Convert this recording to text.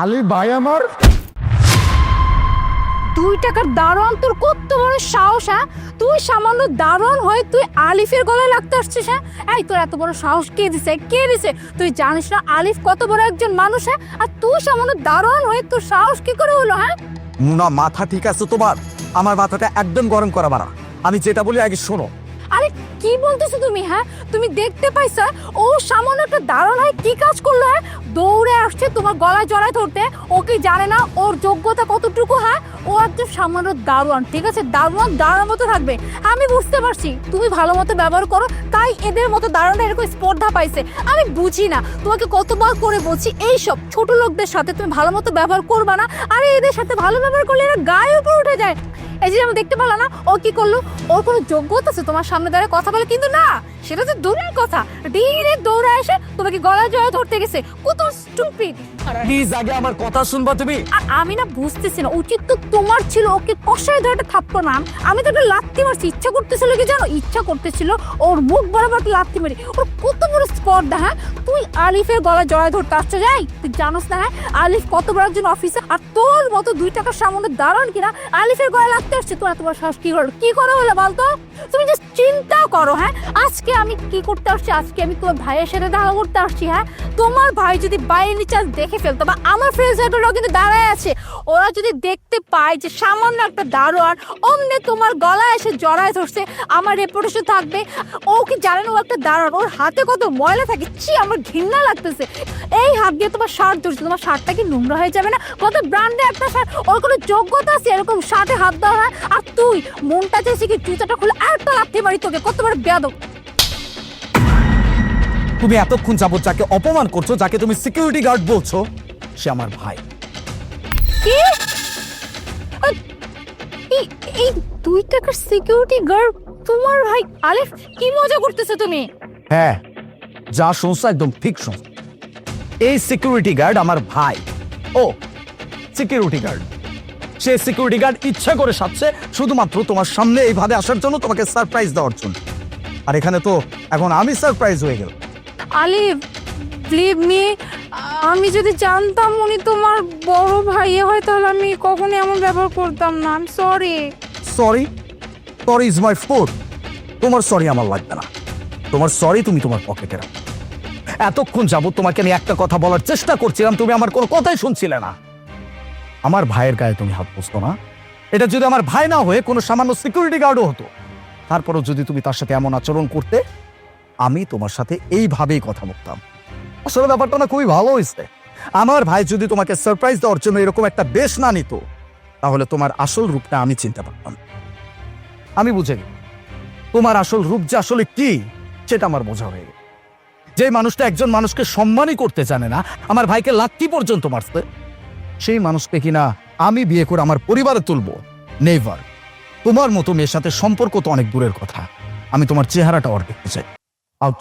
আলী ভাই আমার 2 টাকার দারোয়ান, তোর কত বড় সাহস! হ্যাঁ, তুই সামান্য দারোয়ান হয়ে তুই আলিফের গলায় লাগতে আসছিস? হ্যাঁ, এই তোর এত বড় সাহস কে দিছে? কে দিছে? তুই জানিস না আলিফ কত বড় একজন মানুষ? হ্যাঁ, আর তুই সামান্য দারোয়ান হয়ে তোর সাহস কি করে হলো? হ্যাঁ, মুনা, মাথা ঠিক আছে তোমার? আমার মাথাটা একদম গরম করা বাড়া। আমি যেটা বলি আগে শোনো। আরে কি বলতেছো তুমি? হ্যাঁ, তুমি দেখতে পাইছা ও সামান্য একটা দারোয়ান হয়ে কি কাজ করলো? হ্যাঁ, দৌড়ে আসছে তোমার গলায় জড়ায় ধরতে। ও কি জানে না ওর যোগ্যতা কতটুকু? হ্যাঁ, ও একদম সামান্য দারোয়ান, ঠিক আছে? দারোয়ান দাঁড়ার মতো থাকবে। আমি বুঝতে পারছি তুমি ভালো মতো ব্যবহার করো, তাই এদের মতো দারোয়ান এরকম স্পর্ধা পাইছে। আমি বুঝি না, তোমাকে কতবার করে বলছি এইসব ছোট লোকদের সাথে তুমি ভালো মতো ব্যবহার করবা না। আরে এদের সাথে ভালো ব্যবহার করলে এরা গায়ে উপরে উঠে যায়। এই যে আমি দেখতে পেলাম না ও কি করলো? ওর কোনো যোগ্যতা আছে তোমার সামনে দাঁড়িয়ে কথা বলে? কিন্তু না, সেটা তো দূরের কথা, ডিরেক্ট দৌড়ে এসে তোমাকে গলায় জড়িয়ে ধরতে গেছে। কত স্টুপিড! প্লিজ আগে আমার কথা শুনবা তুমি। আমি না বুঝতেছি না, উচিত তো তোমার ছিল ওকে কষায় ধরে একটা থাপ্পড় মার। আমি তো একটা লাথি মারছি, ইচ্ছা করতেছিল কি জানো? ইচ্ছা করতেছিল ওর মুখ বরাবর একটা লাথি মারি। ওর কত বড় স্পর্ধা! হ্যাঁ, তুই আলিফের গলায় জড়ায় ধরতে আসছো? যাই, তুই জানোস না? হ্যাঁ, আলিফ কত বড় একজন অফিসার, আর তোর মতো 2 টাকার সামনে দাঁড়ান কিনা আলিফের গলায় লাগতে আসছে। তোর এত বড় সাহস কি করো? কি করো হলো বলতো? তুমি জাস্ট চিন্তা করো। হ্যাঁ, আজকে আমি কি করতে আসছি? আজকে আমি তোমার ভাইয়ের সাথে দেখা করতে আসছি। হ্যাঁ, তোমার ভাই যদি বাইরে চান্স দেখে ফেলতো, বা আমার ফ্রেন্ড সার্কেলরাও কিন্তু দাঁড়ায় আছে, ওরা যদি দেখতে পায় যে সামান্য একটা দারোয়ান অমনে তোমার গলায় এসে জড়ায় ধরছে, আমার রেপুটেশন থাকবে। ও কি জানেন ও একটা দারোয়ান? ওর হাতে কত ময়লা থাকে, ছি আমার ঘৃণা লাগতেছে। এই হাত দিয়ে তোমার শার্ট ধরছে, তোমার শার্টটা কি নোংরা হয়ে যাবে না? কত ব্র্যান্ডে একটা শার্ট, ওর কোনো যোগ্যতা আছে এরকম শার্টে হাত দেওয়া? হয় আর তুই মনটা চাইছে কি জুতাটা খুলে আরেকটা লাথি মারি তোকে। কত বড় বেয়াদব! তুমি এতক্ষণ যাবত যাকে অপমান করছো, যাকে তুমি সিকিউরিটি গার্ড বলছো, সে আমার ভাই। কি? এই 2 টাকার সিকিউরিটি গার্ড তোমার ভাই আলিফ? কি মজা করতেছো তুমি? হ্যাঁ, যা শুনছো একদম ঠিক শুনছো। এই সিকিউরিটি গার্ড আমার ভাই। ও সিকিউরিটি গার্ড, সে সিকিউরিটি গার্ড ইচ্ছা করে সাজছে শুধুমাত্র তোমার সামনে এইভাবে আসার জন্য, তোমাকে সারপ্রাইজ দেওয়ার জন্য। আর এখানে তো এখন আমি সারপ্রাইজ হয়ে গেল। আলিফ লিভ মি। আমি যদি জানতাম উনি তোমার বড় ভাই হয়, তাহলে আমি কখনোই এমন ব্যবহার করতাম না। I am sorry. Sorry? Sorry is my food. তোমার সরি আমার লাগবে না। তোমার সরি তুমি তোমার পকেটে রাখো। এতক্ষণ যাবো তোমাকে আমি একটা কথা বলার চেষ্টা করছিলাম, তুমি আমার কোনো কথাই শুনছিলে না। আমার ভাইয়ের গায়ে তুমি হাত পুষতো না। এটা যদি আমার ভাই না হয়ে কোনো সামান্য সিকিউরিটি গার্ডও হতো, তারপরও যদি তুমি তার সাথে এমন আচরণ করতে, আমি তোমার সাথে এইভাবেই কথা বলতাম। আসলে ব্যাপারটা না খুবই ভালো হয়েছে। আমার ভাই যদি তোমাকে সারপ্রাইজ দেওয়ার জন্য এরকম একটা বেশ না নিত, তাহলে তোমার আসল রূপটা আমি চিনতে পারতাম। আমি বুঝে গেছি তোমার আসল রূপ যে আসলে কি, সেটা আমার বোঝা হয়ে গেছে। যে মানুষটা একজন মানুষকে সম্মানই করতে জানে না, আমার ভাইকে লাথি পর্যন্ত মারছে, সেই মানুষকে কিনা আমি বিয়ে করে আমার পরিবারে তুলবো? নেভার। তোমার মতো মেয়ের সাথে সম্পর্ক তো অনেক দূরের কথা। আমি তোমার চেহারাটা আর দেখতে চাই। আউট।